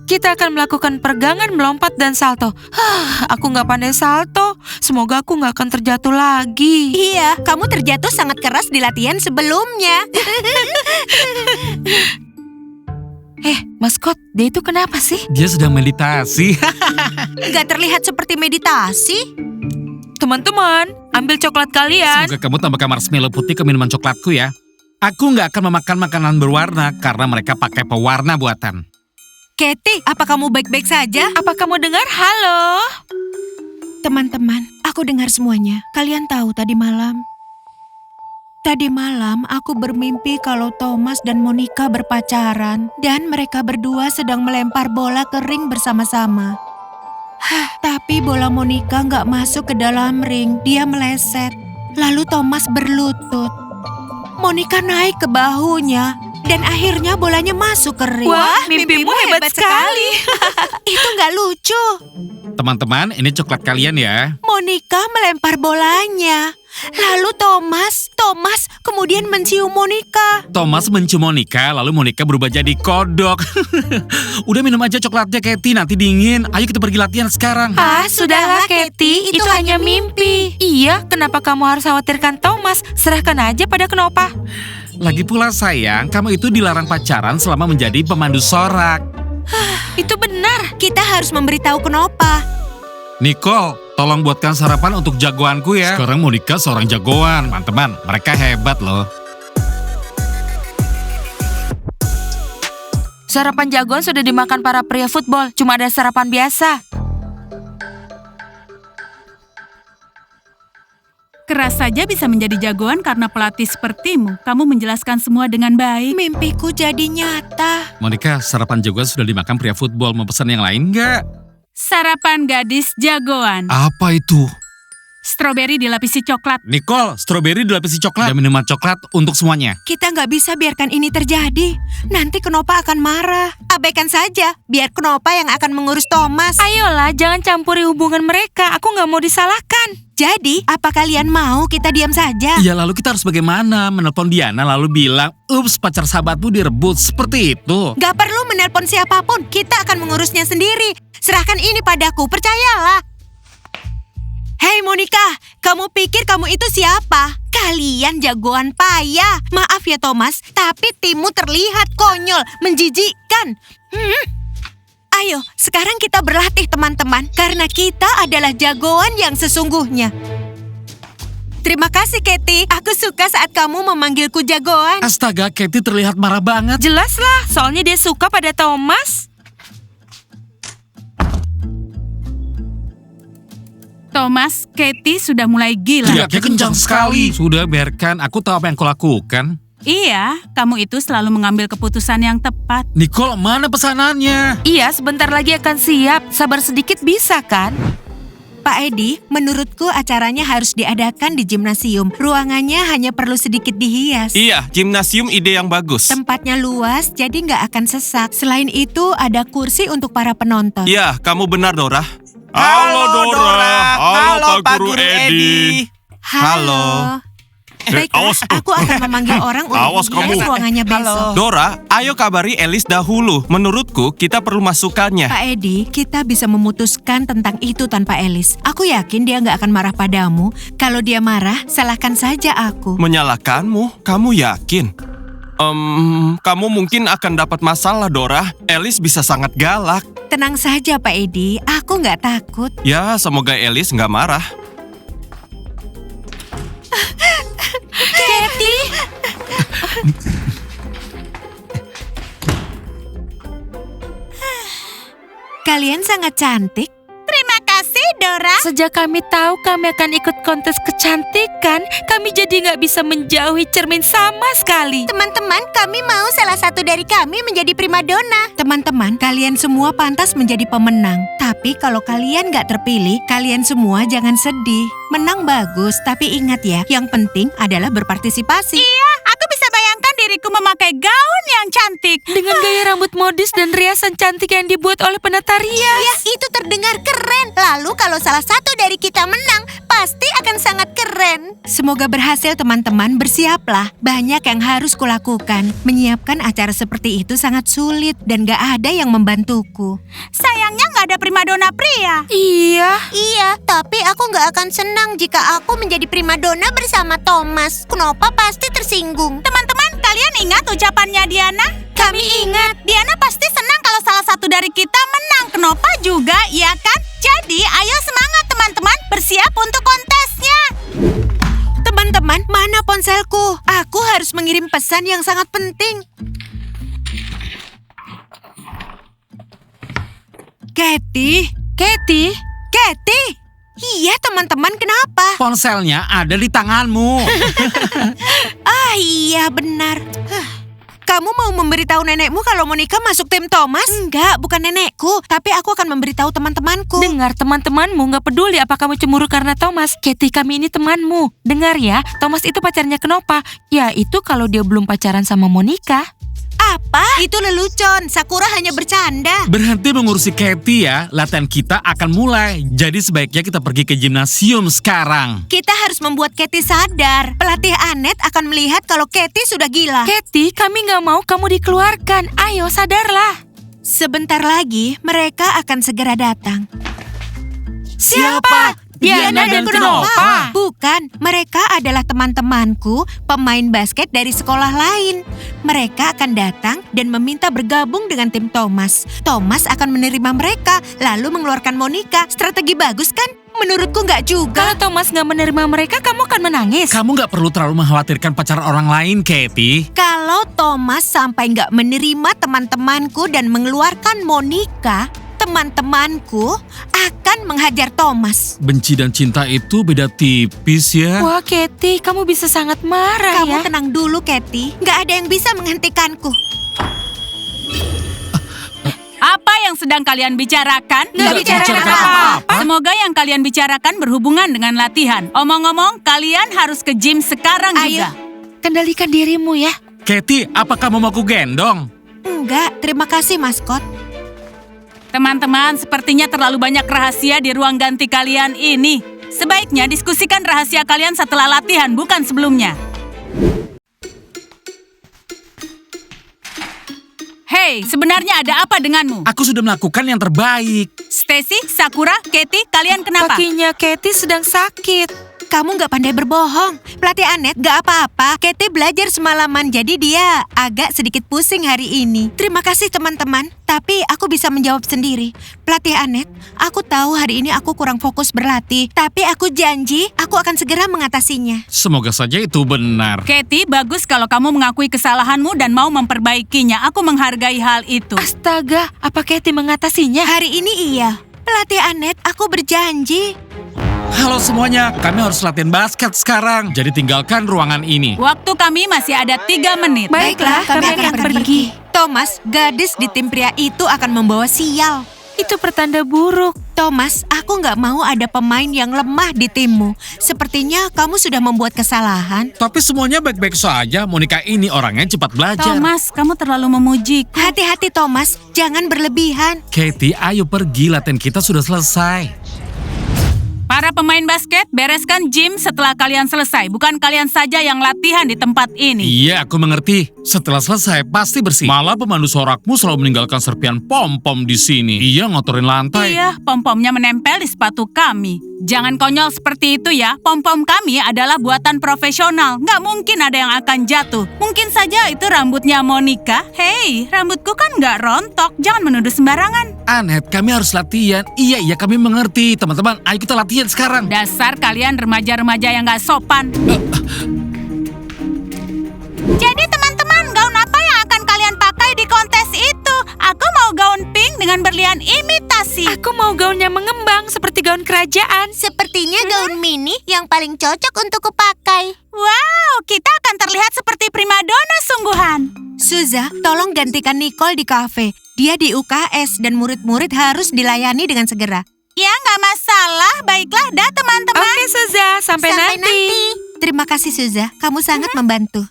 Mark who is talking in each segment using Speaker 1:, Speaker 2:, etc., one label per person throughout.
Speaker 1: Kita akan melakukan peregangan, melompat, dan salto. Aku nggak pandai salto. Semoga aku nggak akan terjatuh lagi.
Speaker 2: Iya, kamu terjatuh sangat keras di latihan sebelumnya.
Speaker 1: Maskot, dia itu kenapa sih?
Speaker 3: Dia sedang meditasi.
Speaker 2: Gak terlihat seperti meditasi.
Speaker 1: Teman-teman, ambil coklat kalian.
Speaker 3: Semoga kamu tambahkan marshmallow putih ke minuman coklatku ya. Aku nggak akan memakan makanan berwarna karena mereka pakai pewarna buatan.
Speaker 2: Katie, apa kamu baik-baik saja?
Speaker 1: Apa kamu dengar? Halo?
Speaker 2: Teman-teman, aku dengar semuanya. Kalian tahu tadi malam aku bermimpi kalau Thomas dan Monica berpacaran dan mereka berdua sedang melempar bola ke ring bersama-sama. Tapi bola Monica nggak masuk ke dalam ring, dia meleset. Lalu Thomas berlutut. Monica naik ke bahunya dan akhirnya bolanya masuk ke ring.
Speaker 1: Wah, mimpimu hebat sekali.
Speaker 2: Itu nggak lucu.
Speaker 3: Teman-teman, ini coklat kalian ya.
Speaker 2: Monica melempar bolanya. Lalu Thomas kemudian mencium Monica.
Speaker 3: Thomas mencium Monica, lalu Monica berubah jadi kodok. Udah minum aja coklatnya, Katie, nanti dingin. Ayo kita pergi latihan sekarang.
Speaker 1: Sudahlah, Katie, itu hanya mimpi. Iya, kenapa kamu harus khawatirkan Thomas? Serahkan aja pada Knopa.
Speaker 3: Lagi pula sayang, kamu itu dilarang pacaran selama menjadi pemandu sorak.
Speaker 1: Itu benar.
Speaker 2: Kita harus memberitahu Knopa.
Speaker 3: Nicole, tolong buatkan sarapan untuk jagoanku ya. Sekarang Monica seorang jagoan. Teman-teman, mereka hebat loh.
Speaker 1: Sarapan jagoan sudah dimakan para pria football. Cuma ada sarapan biasa.
Speaker 4: Keras saja bisa menjadi jagoan karena pelatih sepertimu. Kamu menjelaskan semua dengan baik.
Speaker 2: Mimpiku jadi nyata.
Speaker 3: Monica, sarapan jagoan sudah dimakan pria football. Mau pesan yang lain nggak?
Speaker 4: Sarapan gadis jagoan.
Speaker 3: Apa itu?
Speaker 4: Stroberi dilapisi coklat.
Speaker 3: Nicole, stroberi dilapisi coklat. Dan minuman coklat untuk semuanya.
Speaker 2: Kita nggak bisa biarkan ini terjadi. Nanti Knopa akan marah. Abaikan saja, biar Knopa yang akan mengurus Thomas.
Speaker 1: Ayolah, jangan campuri hubungan mereka. Aku nggak mau disalahkan.
Speaker 2: Jadi, apa kalian mau kita diam saja?
Speaker 3: Ya lalu kita harus bagaimana? Menelpon Diana lalu bilang, ups, pacar sahabatmu direbut. Seperti itu.
Speaker 2: Gak perlu menelpon siapapun, kita akan mengurusnya sendiri. Serahkan ini padaku, percayalah. Hei Monica, kamu pikir kamu itu siapa? Kalian jagoan payah. Maaf ya Thomas, tapi timmu terlihat konyol, menjijikkan. Ayo, sekarang kita berlatih teman-teman, karena kita adalah jagoan yang sesungguhnya. Terima kasih Katie, aku suka saat kamu memanggilku jagoan.
Speaker 3: Astaga, Katie terlihat marah banget.
Speaker 1: Jelaslah, soalnya dia suka pada Thomas.
Speaker 4: Thomas, Katie sudah mulai gila.
Speaker 3: Teriaknya kencang sekali. Sudah, biarkan. Aku tahu apa yang kau lakukan.
Speaker 4: Iya, kamu itu selalu mengambil keputusan yang tepat.
Speaker 3: Nicole, mana pesanannya?
Speaker 1: Iya, sebentar lagi akan siap. Sabar sedikit bisa kan?
Speaker 2: Pak Edi, menurutku acaranya harus diadakan di gimnasium. Ruangannya hanya perlu sedikit dihias.
Speaker 5: Iya, gimnasium ide yang bagus.
Speaker 2: Tempatnya luas, jadi nggak akan sesak. Selain itu, ada kursi untuk para penonton.
Speaker 5: Iya, kamu benar, Dora.
Speaker 6: Halo Dora. Halo Pak Guru Edi.
Speaker 2: Halo. Baiklah,
Speaker 6: awas.
Speaker 2: aku akan memanggil orang untuk
Speaker 6: Awas
Speaker 2: menghias
Speaker 6: kamu.
Speaker 2: ruangannya besok.
Speaker 5: Dora, ayo kabari Elis dahulu. Menurutku, kita perlu masukkannya.
Speaker 2: Pak Edi, kita bisa memutuskan tentang itu tanpa Elis. Aku yakin dia nggak akan marah padamu. Kalau dia marah, salahkan saja aku.
Speaker 5: Menyalahkanmu? Kamu yakin? Kamu mungkin akan dapat masalah, Dora. Elis bisa sangat galak.
Speaker 2: Tenang saja Pak Edi, aku nggak takut.
Speaker 5: Ya, semoga Elis nggak marah.
Speaker 2: Katie! Kalian sangat cantik. Terima kasih, Dora.
Speaker 1: Sejak kami tahu kami akan ikut kontes kecantikan, kami jadi nggak bisa menjauhi cermin sama sekali.
Speaker 2: Teman-teman, kami mau salah satu dari kami menjadi primadona. Teman-teman, kalian semua pantas menjadi pemenang. Tapi kalau kalian nggak terpilih, kalian semua jangan sedih. Menang bagus, tapi ingat ya, yang penting adalah berpartisipasi.
Speaker 7: Iya, aku bisa bayangkan diri
Speaker 4: diriku memakai gaun yang cantik.
Speaker 1: Dengan gaya rambut modis dan riasan cantik yang dibuat oleh penata rias.
Speaker 2: Ya, itu terdengar keren. Lalu kalau salah satu dari kita menang, pasti akan sangat keren. Semoga berhasil teman-teman, bersiaplah. Banyak yang harus kulakukan. Menyiapkan acara seperti itu sangat sulit dan gak ada yang membantuku.
Speaker 4: Sayangnya nggak ada primadona pria.
Speaker 2: Iya, tapi aku gak akan senang jika aku menjadi primadona bersama Thomas. Knopa pasti tersinggung.
Speaker 4: Teman-teman, kalian ingat ucapannya Diana?
Speaker 2: Kami ingat.
Speaker 4: Diana pasti senang kalau salah satu dari kita menang. Knopa juga, iya kan? Jadi, ayo semangat teman-teman, bersiap untuk kontesnya.
Speaker 2: Teman-teman, mana ponselku? Aku harus mengirim pesan yang sangat penting. Katie? Iya teman-teman, kenapa?
Speaker 3: Ponselnya ada di tanganmu.
Speaker 2: Ah iya benar. Kamu mau memberitahu nenekmu kalau Monica masuk tim Thomas? Enggak, bukan nenekku. Tapi aku akan memberitahu teman-temanku.
Speaker 1: Dengar, teman-temanmu gak peduli apa kamu cemburu karena Thomas. Katie, kami ini temanmu. Dengar ya, Thomas itu pacarnya Knopa. Ya itu kalau dia belum pacaran sama Monica.
Speaker 2: Apa? Itu lelucon. Sakura hanya bercanda.
Speaker 3: Berhenti mengurusi Katie ya, latihan kita akan mulai. Jadi sebaiknya kita pergi ke gimnasium sekarang.
Speaker 2: Kita harus membuat Katie sadar. Pelatih Annette akan melihat kalau Katie sudah gila.
Speaker 1: Katie, kami gak mau kamu dikeluarkan. Ayo, sadarlah.
Speaker 2: Sebentar lagi mereka akan segera datang.
Speaker 1: Siapa? Diana dan Knopa?
Speaker 2: Bukan, mereka adalah teman-temanku, pemain basket dari sekolah lain. Mereka akan datang dan meminta bergabung dengan tim Thomas. Thomas akan menerima mereka, lalu mengeluarkan Monica. Strategi bagus kan? Menurutku nggak juga.
Speaker 1: Kalau Thomas gak menerima mereka, kamu akan menangis.
Speaker 3: Kamu gak perlu terlalu mengkhawatirkan pacar orang lain, Katie.
Speaker 2: Kalau Thomas sampai nggak menerima teman-temanku dan mengeluarkan Monica, teman-temanku akan menghajar Thomas.
Speaker 3: Benci dan cinta itu beda tipis ya.
Speaker 1: Wah, Katie, kamu bisa sangat marah
Speaker 2: Kamu
Speaker 1: ya.
Speaker 2: tenang dulu, Katie. Nggak ada yang bisa menghentikanku.
Speaker 4: Apa yang sedang kalian bicarakan?
Speaker 1: Nggak bicarakan apa-apa.
Speaker 4: Semoga yang kalian bicarakan berhubungan dengan latihan. Omong-omong, kalian harus ke gym sekarang
Speaker 2: Ayo.
Speaker 4: juga.
Speaker 1: Kendalikan dirimu ya.
Speaker 3: Katie, apa kamu mau ku gendong?
Speaker 2: Enggak, terima kasih, maskot.
Speaker 4: Teman-teman, sepertinya terlalu banyak rahasia di ruang ganti kalian ini. Sebaiknya diskusikan rahasia kalian setelah latihan, bukan sebelumnya. Hei, sebenarnya ada apa denganmu?
Speaker 3: Aku sudah melakukan yang terbaik.
Speaker 4: Stacy, Sakura, Katie, kalian kenapa?
Speaker 1: Kakinya Katie sedang sakit.
Speaker 2: Kamu nggak pandai berbohong. Pelatih Annette nggak apa-apa. Katie belajar semalaman, jadi dia agak sedikit pusing hari ini. Terima kasih teman-teman, tapi aku bisa menjawab sendiri. Pelatih Annette, aku tahu hari ini aku kurang fokus berlatih, tapi aku janji aku akan segera mengatasinya.
Speaker 3: Semoga saja itu benar.
Speaker 4: Katie, bagus kalau kamu mengakui kesalahanmu dan mau memperbaikinya. Aku menghargai hal itu.
Speaker 1: Astaga, apa Katie mengatasinya?
Speaker 2: Hari ini iya. Pelatih Annette, aku berjanji.
Speaker 3: Halo semuanya, kami harus latihan basket sekarang. Jadi tinggalkan ruangan ini.
Speaker 4: Waktu kami masih ada 3 menit.
Speaker 1: Baiklah, kami akan pergi.
Speaker 2: Thomas, gadis di tim pria itu akan membawa sial.
Speaker 1: Itu pertanda buruk.
Speaker 2: Thomas, aku nggak mau ada pemain yang lemah di timmu. Sepertinya kamu sudah membuat kesalahan.
Speaker 3: Tapi semuanya baik-baik saja. Monica ini orangnya cepat belajar.
Speaker 4: Thomas, kamu terlalu memujiku.
Speaker 2: Hati-hati Thomas, jangan berlebihan.
Speaker 3: Katie, ayo pergi. Latihan kita sudah selesai.
Speaker 4: Para pemain basket, bereskan gym setelah kalian selesai. Bukan kalian saja yang latihan di tempat ini.
Speaker 3: Iya, aku mengerti. Setelah selesai, pasti bersih. Malah pemandu sorakmu selalu meninggalkan serpian pom-pom di sini. Iya, ngotorin lantai.
Speaker 4: Iya, pom-pomnya menempel di sepatu kami. Jangan konyol seperti itu ya. Pom-pom kami adalah buatan profesional. Nggak mungkin ada yang akan jatuh. Mungkin saja itu rambutnya Monica. Hei, rambutku kan nggak rontok. Jangan menuduh sembarangan.
Speaker 3: Annette, kami harus latihan. Iya, kami mengerti. Teman-teman, ayo kita latihan sekarang.
Speaker 4: Dasar kalian remaja-remaja yang nggak sopan. Jadi teman-teman, gaun apa yang akan kalian pakai di kontes itu? Aku mau gaun pink dengan berlian imitasi.
Speaker 1: Aku mau gaun yang mengembang seperti gaun kerajaan.
Speaker 2: Sepertinya gaun mini yang paling cocok untuk kupakai.
Speaker 4: Wow, kita akan terlihat seperti primadona sungguhan.
Speaker 2: Suza, tolong gantikan Nicole di kafe. Dia di UKS dan murid-murid harus dilayani dengan segera.
Speaker 4: Ya, nggak masalah. Baiklah, dah teman-teman.
Speaker 1: Oke, Suza. Sampai nanti.
Speaker 2: Terima kasih Suza, kamu sangat membantu.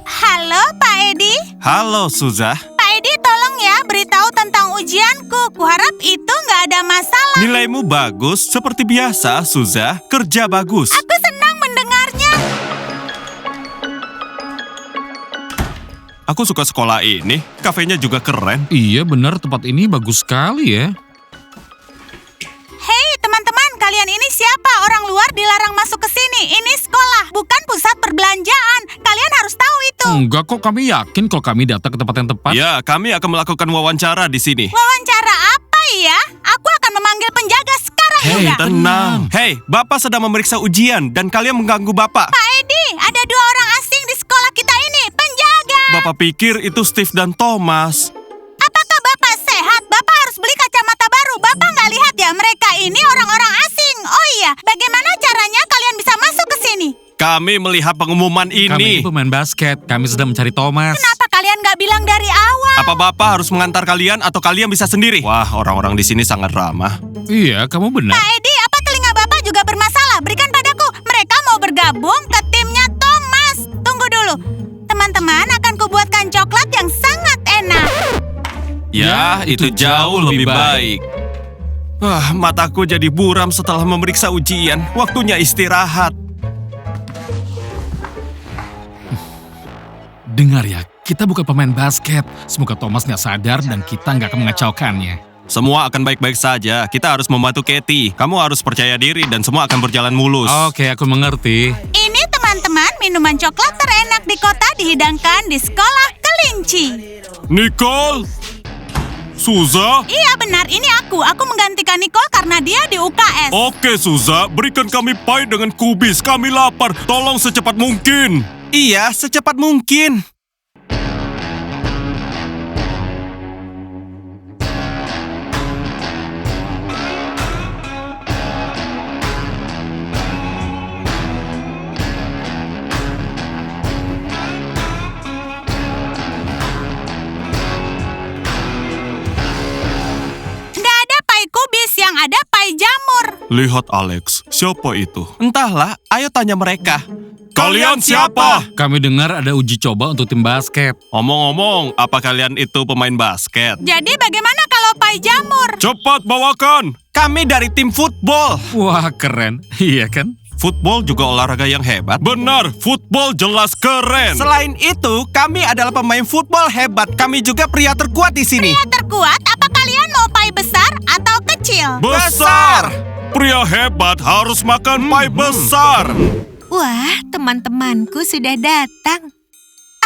Speaker 4: Halo, Pak Edi.
Speaker 5: Halo, Suza.
Speaker 4: Pak Edi, tolong ya beritahu tentang ujianku. Kuharap itu nggak ada masalah.
Speaker 5: Nilaimu bagus, seperti biasa, Suza. Kerja bagus.
Speaker 4: Aku senang mendengarnya.
Speaker 5: Aku suka sekolah ini. Kafenya juga keren.
Speaker 3: Iya benar, tempat ini bagus sekali ya.
Speaker 4: Hei, teman-teman, kalian ini siapa? Orang luar dilarang masuk ke sini. Ini sekolah, bukan pusat perbelanjaan. Kalian harus tahu itu.
Speaker 3: Enggak kok, kami yakin kalau kami datang ke tempat yang tepat.
Speaker 5: Ya, kami akan melakukan wawancara di sini.
Speaker 4: Wawancara apa ya? Aku akan memanggil penjaga sekarang
Speaker 3: Hei,
Speaker 4: juga.
Speaker 5: Tenang. Hei, Bapak sedang memeriksa ujian dan kalian mengganggu Bapak.
Speaker 4: Pak Edi, ada 2 orang asing di sekolah kita ini. Penjaga.
Speaker 5: Bapak pikir itu Steve dan Thomas.
Speaker 4: Apakah Bapak sehat? Bapak harus beli kacamata baru. Bapak nggak lihat ya mereka ini orang-orang asing. Oh iya, bagaimana caranya kalian bisa masuk ke sini?
Speaker 5: Kami melihat pengumuman
Speaker 3: Kami
Speaker 5: ini.
Speaker 3: pemain basket, kami sedang mencari Thomas.
Speaker 4: Kenapa kalian nggak bilang dari awal?
Speaker 5: Apa Bapak harus mengantar kalian atau kalian bisa sendiri? Wah, orang-orang di sini sangat ramah.
Speaker 3: Iya, kamu benar.
Speaker 4: Pak Edi, apa telinga Bapak juga bermasalah? Berikan padaku. Mereka mau bergabung ke timnya Thomas. Tunggu dulu. Teman-teman, akan kubuatkan coklat yang sangat enak.
Speaker 5: Ya, itu jauh lebih baik. Wah, mataku jadi buram setelah memeriksa ujian. Waktunya istirahat.
Speaker 3: Dengar ya, kita bukan pemain basket. Semoga Thomas nggak sadar dan kita nggak akan mengacaukannya.
Speaker 5: Semua akan baik-baik saja. Kita harus membantu Katie. Kamu harus percaya diri dan semua akan berjalan mulus.
Speaker 3: Oke, aku mengerti.
Speaker 4: Ini teman-teman, minuman coklat terenak di kota dihidangkan di sekolah kelinci.
Speaker 5: Nicole? Suza?
Speaker 4: Iya benar, ini aku. Aku menggantikan Nicole karena dia di UKS.
Speaker 5: Oke, Suza. Berikan kami pie dengan kubis. Kami lapar. Tolong secepat mungkin. Iya, secepat mungkin.
Speaker 4: Nggak ada pai kubis, yang ada pai jamur.
Speaker 5: Lihat Alex, siapa itu? Entahlah, ayo tanya mereka. Kalian siapa?
Speaker 3: Kami dengar ada uji coba untuk tim basket.
Speaker 5: Omong-omong, apa kalian itu pemain basket?
Speaker 4: Jadi bagaimana kalau pai jamur?
Speaker 5: Cepat bawakan. Kami dari tim football.
Speaker 3: Wah, keren. Iya kan?
Speaker 5: Football juga olahraga yang hebat. Benar, football jelas keren. Selain itu, kami adalah pemain football hebat. Kami juga pria terkuat di sini.
Speaker 4: Pria terkuat, apa kalian mau pai besar atau kecil?
Speaker 5: Besar. Pria hebat harus makan pie besar.
Speaker 2: Wah, teman-temanku sudah datang.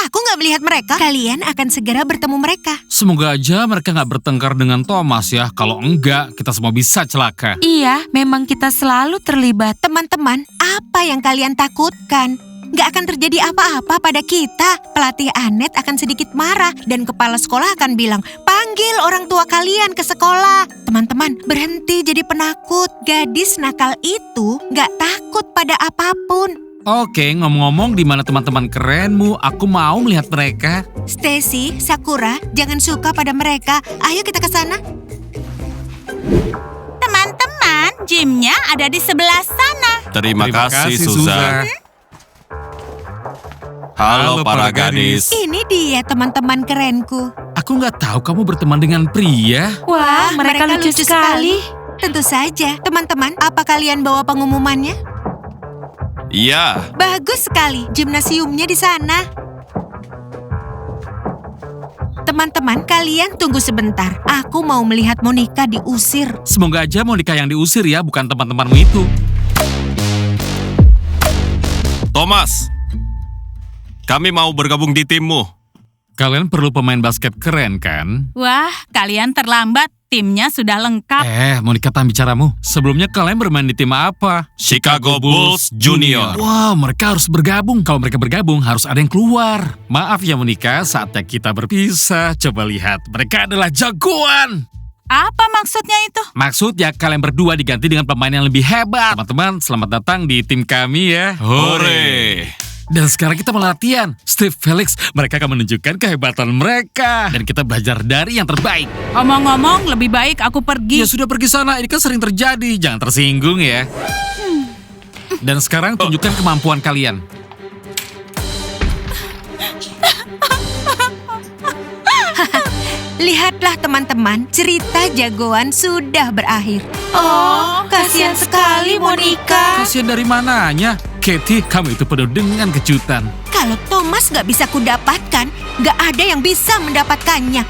Speaker 2: Aku nggak melihat mereka. Kalian akan segera bertemu mereka.
Speaker 3: Semoga aja mereka nggak bertengkar dengan Thomas ya. Kalau enggak, kita semua bisa celaka.
Speaker 1: Iya, memang kita selalu terlibat.
Speaker 2: Teman-teman, apa yang kalian takutkan? Nggak akan terjadi apa-apa pada kita. Pelatih Anet akan sedikit marah dan kepala sekolah akan bilang, panggil orang tua kalian ke sekolah. Teman-teman, berhenti jadi penakut. Gadis nakal itu nggak takut pada apapun.
Speaker 3: Oke, ngomong-ngomong di mana teman-teman kerenmu, aku mau melihat mereka.
Speaker 2: Stacy, Sakura, jangan suka pada mereka. Ayo kita ke sana.
Speaker 4: Teman-teman, gymnya ada di sebelah sana.
Speaker 5: Terima kasih, Suza. Halo para gadis.
Speaker 2: Ini dia teman-teman kerenku.
Speaker 3: Aku nggak tahu kamu berteman dengan pria.
Speaker 1: Wah, mereka lucu sekali.
Speaker 2: Tentu saja. Teman-teman, apa kalian bawa pengumumannya?
Speaker 5: Iya.
Speaker 2: Bagus sekali, gimnasiumnya di sana. Teman-teman, kalian tunggu sebentar. Aku mau melihat Monica diusir.
Speaker 3: Semoga aja Monica yang diusir ya, bukan teman-temanmu itu.
Speaker 5: Thomas, kami mau bergabung di timmu.
Speaker 3: Kalian perlu pemain basket keren kan?
Speaker 4: Wah, kalian terlambat. Timnya sudah lengkap.
Speaker 3: Monica tahan bicaramu. Sebelumnya kalian bermain di tim apa?
Speaker 5: Chicago Bulls Junior.
Speaker 3: Wow, mereka harus bergabung. Kalau mereka bergabung, harus ada yang keluar. Maaf ya Monica, saatnya kita berpisah. Coba lihat, mereka adalah jagoan.
Speaker 4: Apa maksudnya itu?
Speaker 3: Maksudnya kalian berdua diganti dengan pemain yang lebih hebat. Teman-teman, selamat datang di tim kami ya.
Speaker 5: Hore.
Speaker 3: Dan sekarang kita mau latihan. Steve, Felix, mereka akan menunjukkan kehebatan mereka. Dan kita belajar dari yang terbaik.
Speaker 4: Omong-omong, lebih baik aku pergi.
Speaker 3: Ya sudah pergi sana, ini kan sering terjadi. Jangan tersinggung ya. Dan sekarang tunjukkan kemampuan kalian.
Speaker 2: Lihatlah teman-teman, cerita jagoan sudah berakhir.
Speaker 1: Oh, kasihan sekali Monica.
Speaker 3: Kasian dari mananya? Katie, kamu itu penuh dengan kejutan.
Speaker 2: Kalau Thomas gak bisa kudapatkan, gak ada yang bisa mendapatkannya.